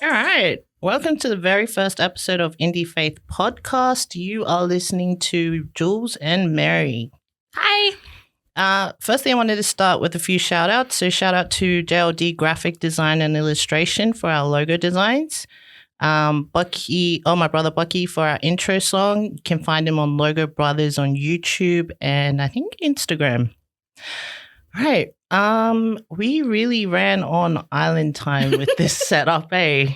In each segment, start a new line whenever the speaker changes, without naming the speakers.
All right. Welcome to the very first episode of IndieFaith podcast. You are listening to Jules and Mary.
Hi.
Firstly, I wanted to start with a few shout outs. So shout out to JLD Graphic Design and Illustration for our logo designs. Bucky, my brother Bucky for our intro song. You can find him on Logo Brothers on YouTube and I think Instagram. All right. We really ran on island time with this setup, eh?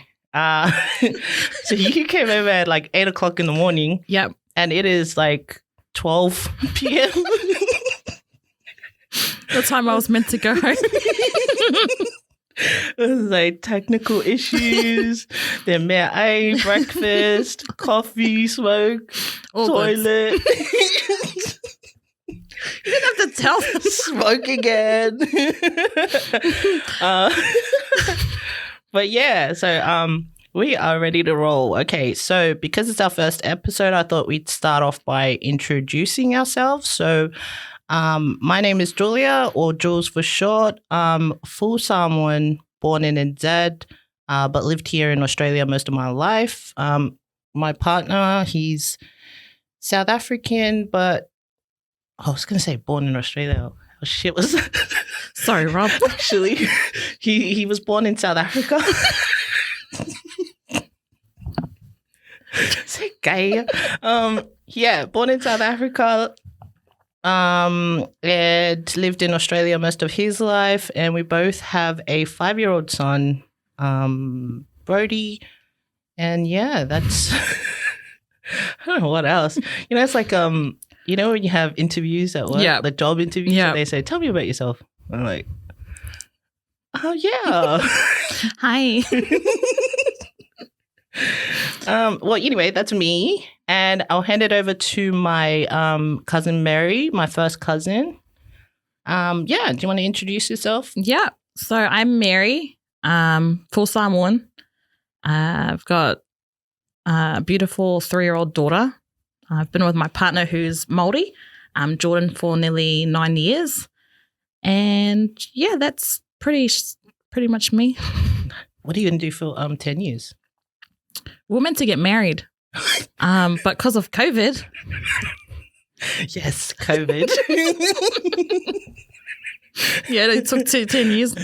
So you came over at like 8 o'clock in the morning.
Yep.
And it is like 12 p.m.
The time I was meant to go home.
It was like technical issues, then breakfast, coffee, smoke,
All
toilet.
You didn't have to tell them.
Smoke again. But yeah, so we are ready to roll. Okay, so because it's our first episode, I thought we'd start off by introducing ourselves. So my name is Julia, or Jules for short. Full Samoan, born in NZ, but lived here in Australia most of my life. My partner, he's South African, but I was going to say born in Australia. Oh, shit, was
Sorry, Rob.
Actually, he was born in South Africa. Say gay. Yeah, born in South Africa. And lived in Australia most of his life, and we both have a 5-year-old son, Brody. And yeah, that's I don't know what else. You know, it's like you know when you have interviews at work,
Yeah.
the job interviews,
Yeah.
and they say, "Tell me about yourself." I'm like, "Oh yeah."
Hi.
Well, anyway, that's me, and I'll hand it over to my cousin Mary, my first cousin. Yeah, do you want to introduce yourself?
Yeah. So I'm Mary, full Samoan. I've got a beautiful 3-year-old daughter. I've been with my partner who's Māori, Jordan, for nearly 9 years. And yeah, that's pretty much me.
What are you going to do for 10 years?
We're meant to get married, but because of COVID.
Yes, COVID.
Yeah, it took 10 years.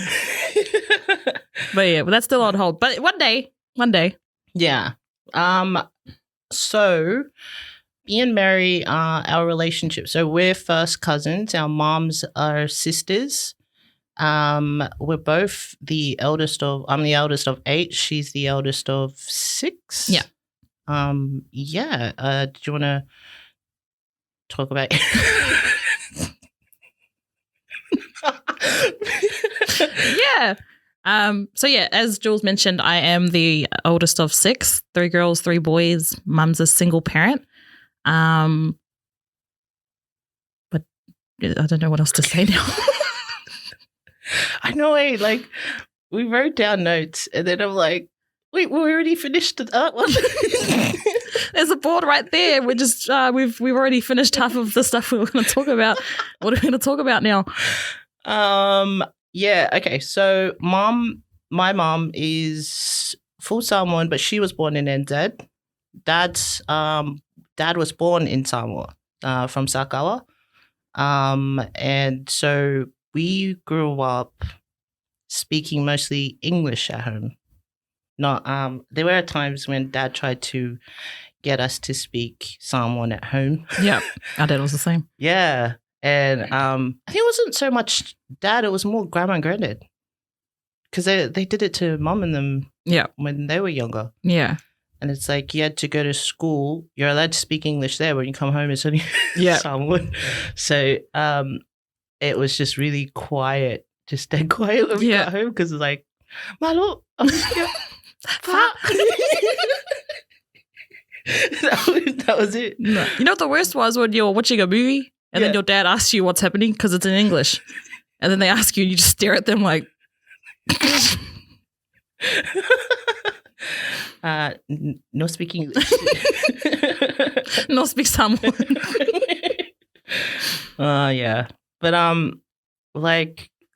But yeah, but that's still on hold. But one day.
Yeah. So me and Mary, our relationship. So we're first cousins. Our moms are sisters. We're both the eldest of. I'm the eldest of 8. She's the eldest of 6.
Yeah.
Yeah. Do you want to talk about?
Yeah. So yeah, as Jules mentioned, I am the oldest of 6, 3 girls, 3 boys. Mum's a single parent. But I don't know what else to say now.
I know. Like we wrote down notes, and then I'm like, wait, we already finished that one.
There's a board right there. We're just we've already finished half of the stuff we were going to talk about. What are we going to talk about now?
Yeah. Okay. So, my mom is full Samoan, but she was born in NZ. Dad was born in Samoa, from Sakawa. And so we grew up speaking mostly English at home. Not there were times when Dad tried to get us to speak Samoan at home.
Yeah, our dad was the same.
Yeah. And I think it wasn't so much Dad, it was more Grandma and Granddad. Because they did it to Mum and them when they were younger.
Yeah.
And it's like you had to go to school. You're allowed to speak English there. When you come home, it's only Samoan. So it was just really quiet, just dead quiet when we got home because it's like, Malo, that was it.
No. You know what the worst was when you're watching a movie and then your dad asks you what's happening because it's in English. And then they ask you and you just stare at them like.
No speaking English.
No speak Samoan.
Yeah. But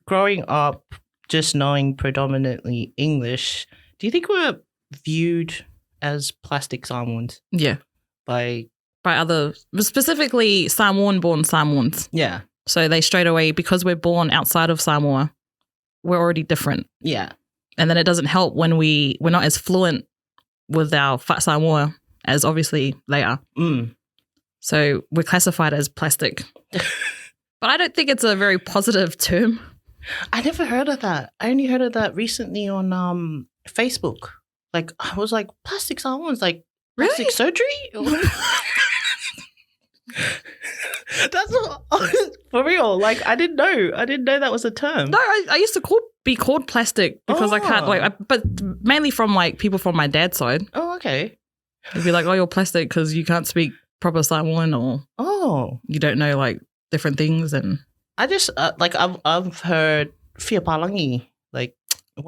growing up just knowing predominantly English, do you think we're viewed as plastic Samoans
Yeah.
by
other, specifically Samoan-born Samoans.
Yeah.
So they straight away, because we're born outside of Samoa, we're already different.
Yeah.
And then it doesn't help when we're not as fluent with our Fat Samoa as obviously they are.
Mm.
So we're classified as plastic. But I don't think it's a very positive term.
I never heard of that. I only heard of that recently on Facebook. Like, I was like, plastic Samoans, like, plastic
Really?
surgery? That's what, for real. Like, I didn't know that was a term.
No, I used to be called plastic because I can't, but mainly from like people from my dad's side.
Oh, okay.
They'd be like, oh, you're plastic because you can't speak proper Samoan or you don't know like different things. And
I just, like, I've heard Fia Palangi, like.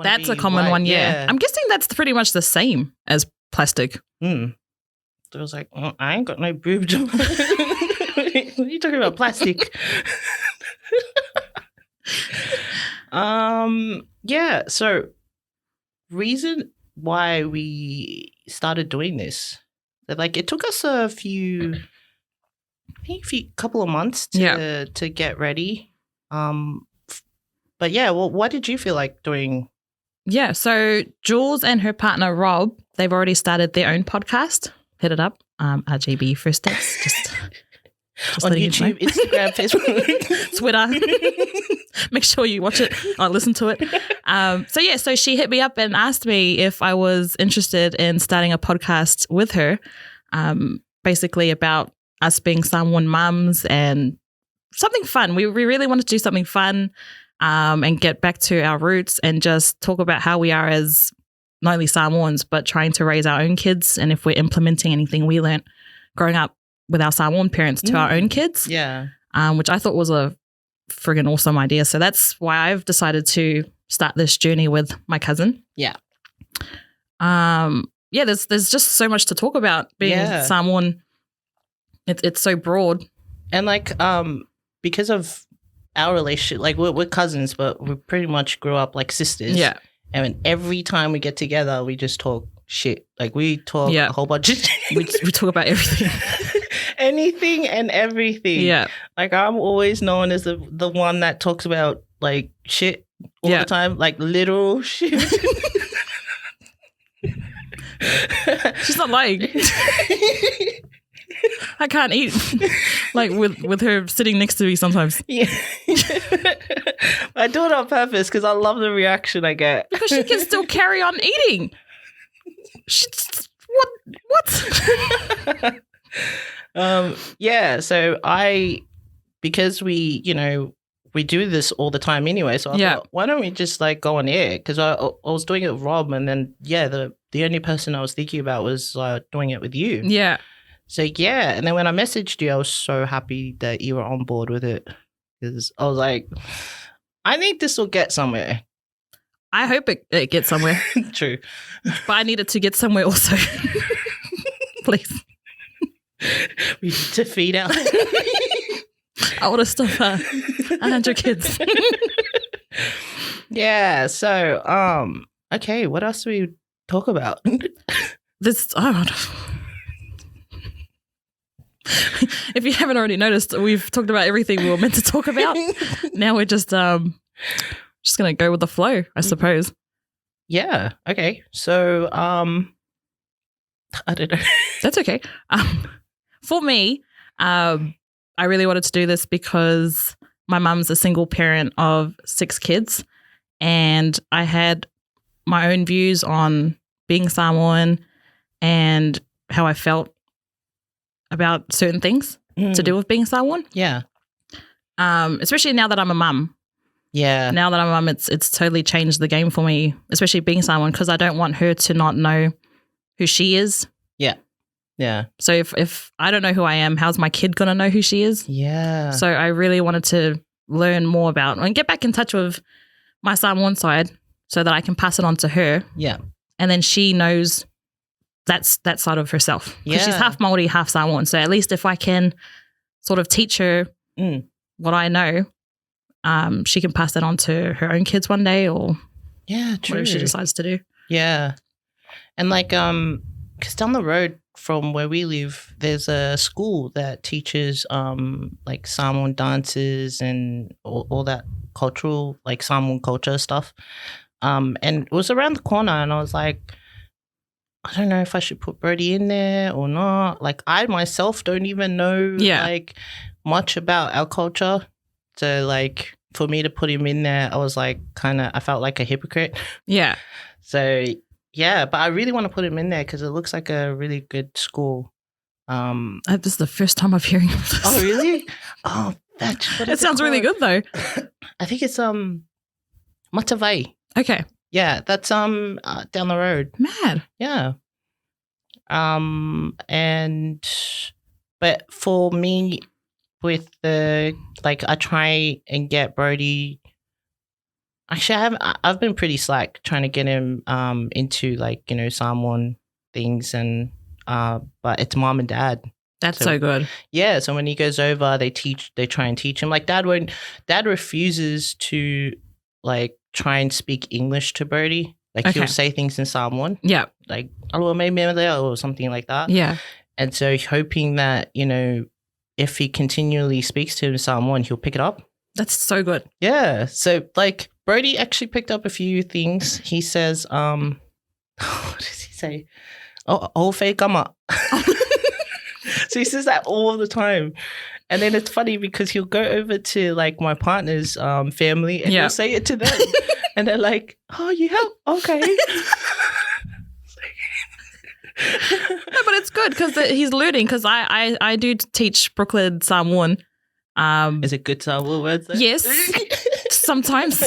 That's a common one, yeah. I'm guessing that's pretty much the same as plastic.
So I was like, oh, I ain't got no boobs. What are you talking about, plastic? Yeah, so reason why we started doing this, like it took us a couple of months to get ready. But yeah, well, what did you feel like doing?
Yeah, so Jules and her partner Rob, they've already started their own podcast. Hit it up, RGB First Steps. Just
on YouTube, Instagram, Facebook,
Twitter. Make sure you watch it or listen to it. So she hit me up and asked me if I was interested in starting a podcast with her, basically about us being Samoan mums and something fun. We really wanted to do something fun. And get back to our roots and just talk about how we are as not only Samoans, but trying to raise our own kids. And if we're implementing anything we learnt growing up with our Samoan parents to our own kids.
Yeah.
Which I thought was a friggin' awesome idea. So that's why I've decided to start this journey with my cousin.
Yeah.
There's just so much to talk about being Samoan. It's so broad.
And like, because of our relationship, like we're cousins, but we pretty much grew up like sisters.
Yeah.
And every time we get together, we just talk shit. Like we talk a whole bunch of shit.
We talk about everything.
Anything and everything.
Yeah.
Like I'm always known as the one that talks about like shit all the time, like literal shit.
She's not lying. I can't eat like with her sitting next to me sometimes. Yeah.
I do it on purpose because I love the reaction I get.
Because she can still carry on eating. What?
So because we do this all the time anyway, so I thought, why don't we just like go on air? Because I was doing it with Rob, and then the only person I was thinking about was doing it with you.
Yeah.
So and then when I messaged you, I was so happy that you were on board with it, because I was like, I think this will get somewhere.
I hope it gets somewhere.
True.
But I need it to get somewhere also. Please.
We need to feed out.
I want to stop 100 kids.
Yeah. So, okay. What else do we talk about?
If you haven't already noticed, we've talked about everything we were meant to talk about. Now we're just going to go with the flow, I suppose.
Yeah. Okay. So, I don't know.
That's okay. For me, I really wanted to do this because my mum's a single parent of 6 kids, and I had my own views on being Samoan and how I felt about certain things to do with being Samoan.
Yeah.
Especially now that I'm a mum.
Yeah.
Now that I'm a mum, it's totally changed the game for me, especially being Samoan, because I don't want her to not know who she is.
Yeah. Yeah.
So if I don't know who I am, how's my kid going to know who she is?
Yeah.
So I really wanted to learn more about and get back in touch with my Samoan side so that I can pass it on to her.
Yeah.
And then she knows that side of herself.
Yeah.
She's half Māori, half Samoan. So at least if I can sort of teach her what I know, she can pass that on to her own kids one day, or
true.
whatever she decides to do.
Yeah. And like because down the road from where we live, there's a school that teaches like Samoan dances and all that cultural, like Samoan culture stuff. And it was around the corner, and I was like, I don't know if I should put Brody in there or not. Like, I myself don't even know like much about our culture. So like for me to put him in there, I was like I felt like a hypocrite.
Yeah.
So yeah, but I really want to put him in there because it looks like a really good school.
This is the first time I'm hearing of this.
Oh really? Oh,
it sounds really good though.
I think it's Matavai.
Okay.
Yeah, that's down the road.
Mad.
Yeah. But for me, with the like, I try and get Brody. Actually, I've been pretty slack trying to get him into like, you know, Samoan things, and but it's mom and dad.
That's so good.
Yeah, so when he goes over, they try and teach him. Like dad refuses to like try and speak English to Brody. Like he'll say things in Samoan.
Yeah.
Like Aloha maybe or something like that.
Yeah.
And so hoping that, you know, if he continually speaks to him in Samoan, he'll pick it up.
That's so good.
Yeah. So like Brody actually picked up a few things. He says, what does he say? Oh, fei kama. So he says that all the time. And then it's funny because he'll go over to like my partner's family and he'll say it to them. And they're like, oh, you help? Okay.
No, but it's good because he's learning, because I do teach Brooklyn Samoan.
Is it good Samoan words though?
Yes. Sometimes.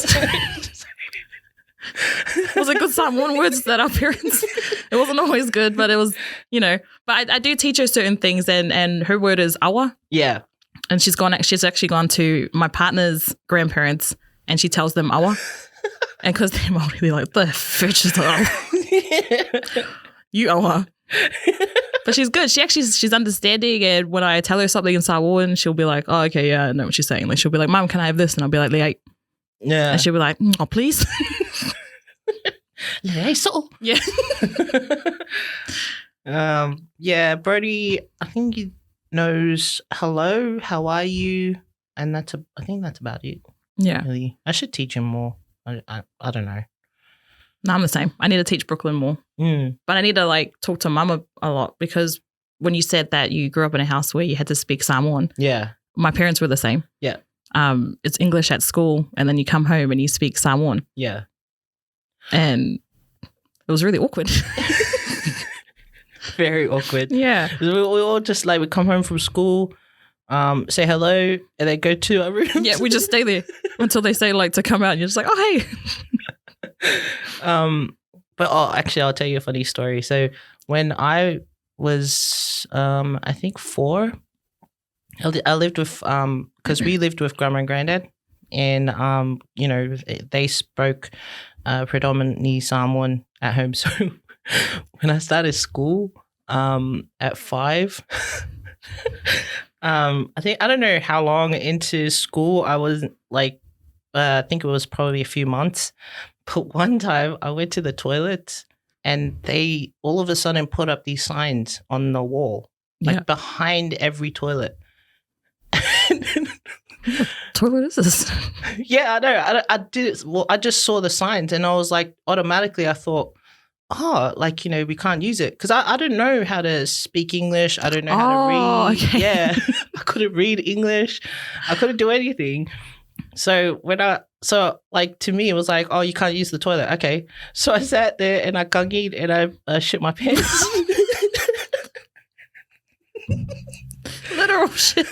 Was it good Samoan words that our parents... It wasn't always good, but it was, you know. But I do teach her certain things, and her word is awa.
Yeah.
And she's actually gone to my partner's grandparents, and she tells them awa. And because they're Māori, they're like, the fetch is awa. You awa. But she's good. She's understanding, and when I tell her something in Samoan, she'll be like, oh, okay, yeah, I know what she's saying. Like, she'll be like, Mum, can I have this? And I'll be like, lelei.
Yeah.
And she'll be like, oh, please.
Lelei so.
Yeah.
Yeah, Brody, I think he knows hello, how are you? And I think that's about it.
Yeah.
Really. I should teach him more. I don't know.
No, I'm the same. I need to teach Brooklyn more. But I need to like talk to Mama a lot, because when you said that you grew up in a house where you had to speak Samoan. Yeah. My parents were the same. Yeah. It's English at school, and then you come home and you speak Samoan. Yeah. And it was really awkward.
Very awkward.
Yeah.
We all just like, we come home from school, say hello, and then go to our rooms.
Yeah, we just stay there until they say like to come out, and you're just like, oh, hey.
But actually, I'll tell you a funny story. So when I was, I think 4, I lived with, because we lived with grandma and granddad, and you know, they spoke predominantly Samoan at home. So when I started school at 5, I don't know how long into school I was, like, I think it was probably a few months. But one time I went to the toilet, and they all of a sudden put up these signs on the wall, like behind every toilet.
What toilet is this?
Yeah, I know. I did. Well, I just saw the signs, and I was like, automatically I thought, oh, like, you know, we can't use it, because I didn't know how to speak English. I don't know how to read. Okay. Yeah, I couldn't read English. I couldn't do anything. So like, to me, it was like, oh, you can't use the toilet. Okay. So I sat there and I kangied and I shit my pants.
Literal shit.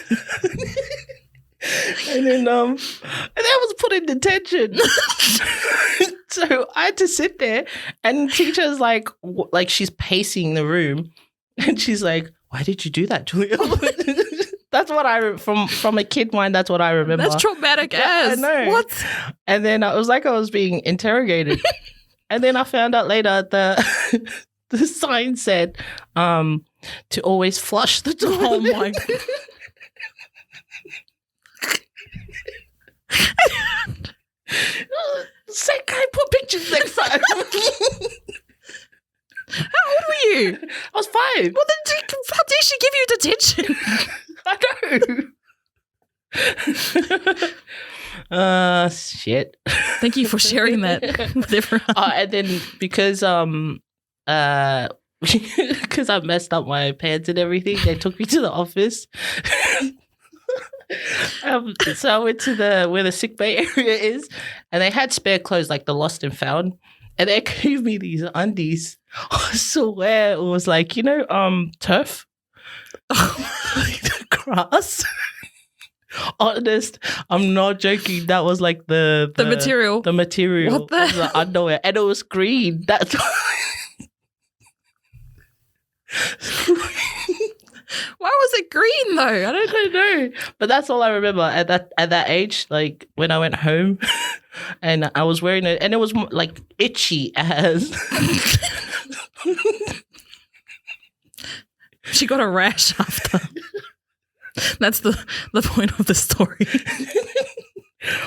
And then I was put in detention. So I had to sit there, and the teacher's like she's pacing the room, and she's like, why did you do that, Julia? That's what from a kid mind. That's what I remember.
That's traumatic as.
I know.
What?
And then I was like, I was being interrogated. And then I found out later the sign said to always flush the toilet.
Oh my God.
Say, can I put pictures next time? time.
Well, then how dare she give you detention?
I know. Shit.
Thank you for sharing that with everyone.
And then because because I messed up my pants and everything, they took me to the office. So I went to where the sick bay area is, and they had spare clothes like the lost and found, and they gave me these undies. I swear it was like, turf, like the grass. Honest, I'm not joking. That was like the
material.
The material
What the
of the underwear, and it was green. That's
why was it green though? I don't know.
But that's all I remember at that age. Like when I went home, and I was wearing it, and it was like itchy as.
She got a rash after. That's the point of the story.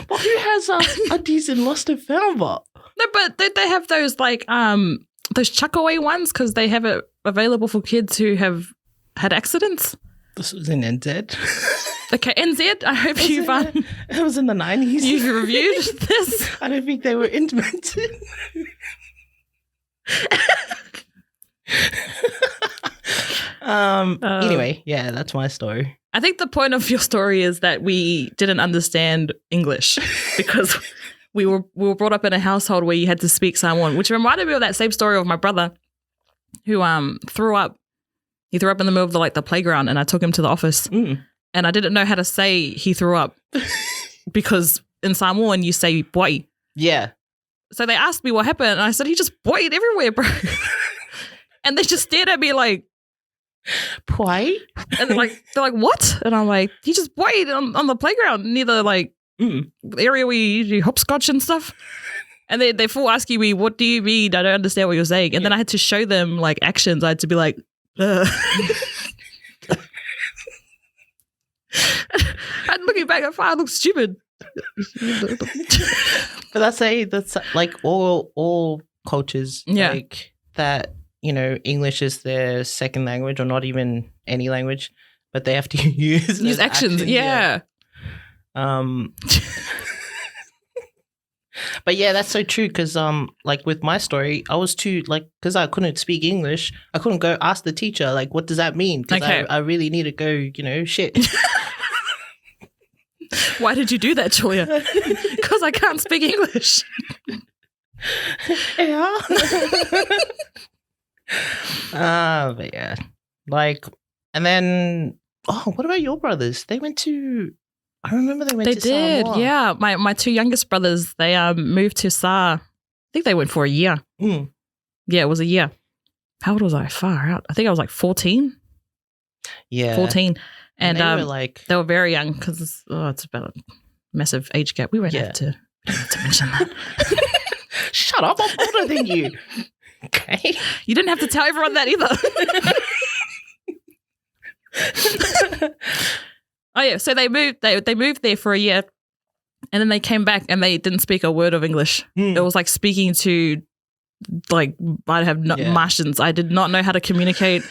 Well, who has undies in lost and found? But
no, but they have those like those chuck away ones because they have it available for kids who have had accidents.
This was in NZ.
Okay, NZ. I hope you've
it was in the 90s.
You've reviewed this.
I don't think they were invented. Anyway, yeah, that's my story.
I think the point of your story is that we didn't understand English because we were brought up in a household where you had to speak Samoan, which reminded me of that same story of my brother who threw up. He threw up in the middle of the playground, and I took him to the office, and I didn't know how to say he threw up because in Samoan you say boy.
Yeah.
So they asked me what happened, and I said he just boyed everywhere, bro. And they just stared at me like,
"Poi?"
And they're like, "What?" And I'm like, "He just boyed on the playground near the the area where you hopscotch and stuff." And they full asking me, "What do you mean? I don't understand what you're saying." And then I had to show them actions. I had to be like, and looking back, I look stupid.
But that's like all cultures, like that. English is their second language, or not even any language, but they have to use
actions. Yeah.
But yeah, that's so true because like with my story, I was too because I couldn't speak English, I couldn't go ask the teacher what does that mean? Because I really need to go, shit.
Why did you do that, Julia? Because I can't speak English.
Yeah. But yeah, and then what about your brothers? I remember they went to Samoa.
Yeah. My two youngest brothers, they moved to Sa. I think they went for a year. Yeah, it was a year. How old was I? Far out. I think I was 14.
Yeah,
14, and
they
were very young because it's about a massive age gap. We won't have to mention that.
Shut up! I'm older than you. Okay.
You didn't have to tell everyone that either. Oh yeah, so they moved there for a year, and then they came back and they didn't speak a word of English. It was like speaking to Martians. I did not know how to communicate.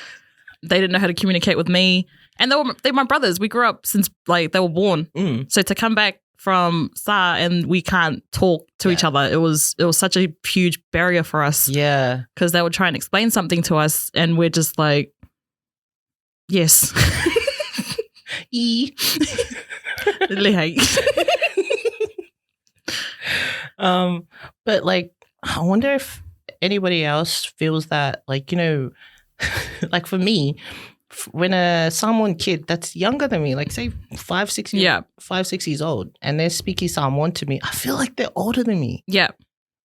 They didn't know how to communicate with me. And they're my brothers. We grew up since they were born. So to come back from Sa and we can't talk to each other, it was such a huge barrier for us. Yeah. Because they would try and explain something to us and we're just like, yes. Lelei.
But I wonder if anybody else feels that for me, when a Samoan kid that's younger than me, say 5, 6 years old, and they're speaking Samoan to me, I feel like they're older than me. Yeah.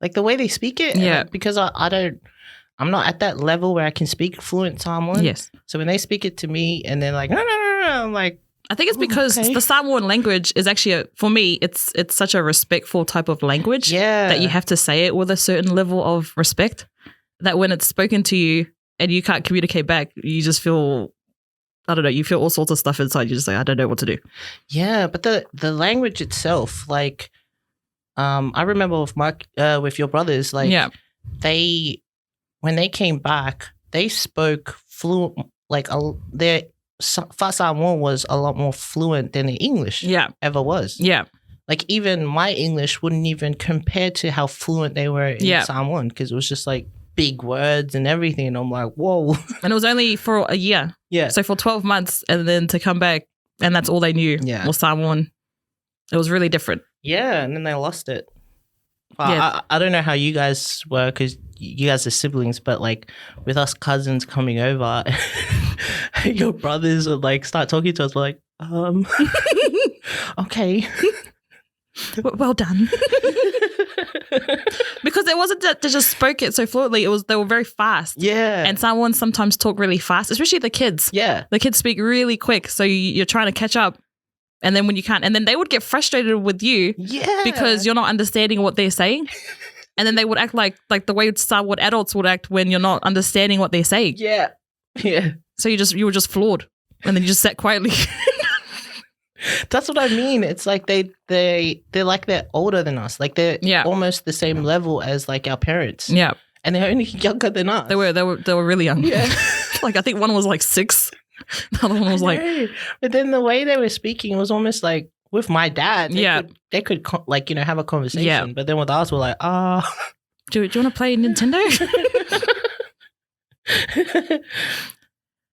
The way they speak it.
Yeah.
Because I'm not at that level where I can speak fluent Samoan.
Yes.
So when they speak it to me and they're like, no, I'm like,
I think it's because the Samoan language is actually, for me, it's such a respectful type of language that you have to say it with a certain level of respect, that when it's spoken to you and you can't communicate back, you just feel, I don't know, you feel all sorts of stuff inside. You're just like, I don't know what to do.
Yeah, but the language itself, I remember with your brothers, when they came back, they spoke fluent, like their Samoan was a lot more fluent than the English ever was.
Yeah.
Like even my English wouldn't even compare to how fluent they were in Samoan, because it was just like big words and everything. And I'm like, whoa.
And it was only for a year.
Yeah.
So for 12 months and then to come back and that's all they knew was Samoan. It was really different.
Yeah. And then they lost it. Well, I don't know how you guys were, because you guys are siblings, but like with us cousins coming over, your brothers would like start talking to us. We're like, okay.
Well done. Because it wasn't that they just spoke it so fluently. They were very fast.
Yeah.
And Samoans sometimes talk really fast, especially the kids.
Yeah.
The kids speak really quick. So you're trying to catch up. And then when you can't, and then they would get frustrated with you because you're not understanding what they're saying. And then they would act like the way what adults would act when you're not understanding what they're saying.
Yeah. Yeah.
So you were just floored. And then you just sat quietly.
That's what I mean. It's like they're like they're older than us. Like they're almost the same level as like our parents.
Yeah.
And they're only younger than us.
They were really young.
Yeah.
Like I think one was like 6. The other one was like,
but then the way they were speaking, it was almost like with my dad. They could like, have a conversation.
Yeah.
But then with us, we're like,
do you want to play Nintendo?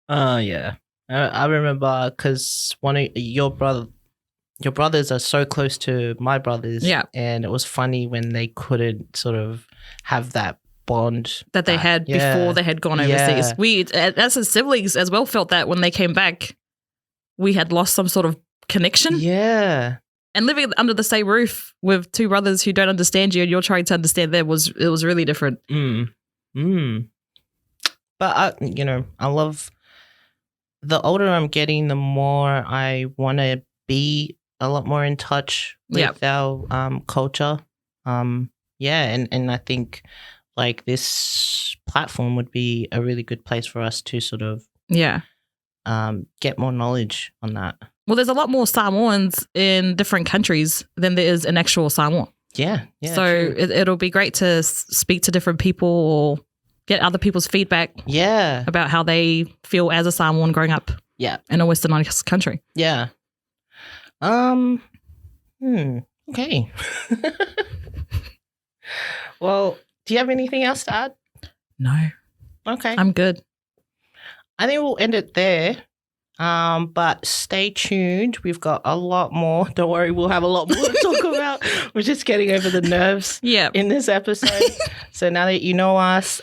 Yeah. I remember because one of your brothers are so close to my brothers.
Yeah.
And it was funny when they couldn't sort of have that bond
that they had before they had gone overseas. We, as siblings as well, felt that when they came back, we had lost some sort of connection.
Yeah.
And living under the same roof with 2 brothers who don't understand you and you're trying to understand them was really different.
But I love, the older I'm getting, the more I want to be a lot more in touch with our culture. And I think like this platform would be a really good place for us to sort of get more knowledge on that.
Well, there's a lot more Samoans in different countries than there is in actual Samoa.
Yeah.
So it'll be great to speak to different people or get other people's feedback about how they feel as a Samoan growing up in a westernized country.
Yeah. Okay. Well, do you have anything else to add?
No.
Okay.
I'm good.
I think we'll end it there. But stay tuned. We've got a lot more. Don't worry, we'll have a lot more to talk about. We're just getting over the nerves in this episode. So now that you know us,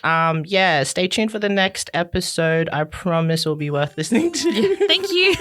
stay tuned for the next episode. I promise it'll be worth listening to.
Thank you.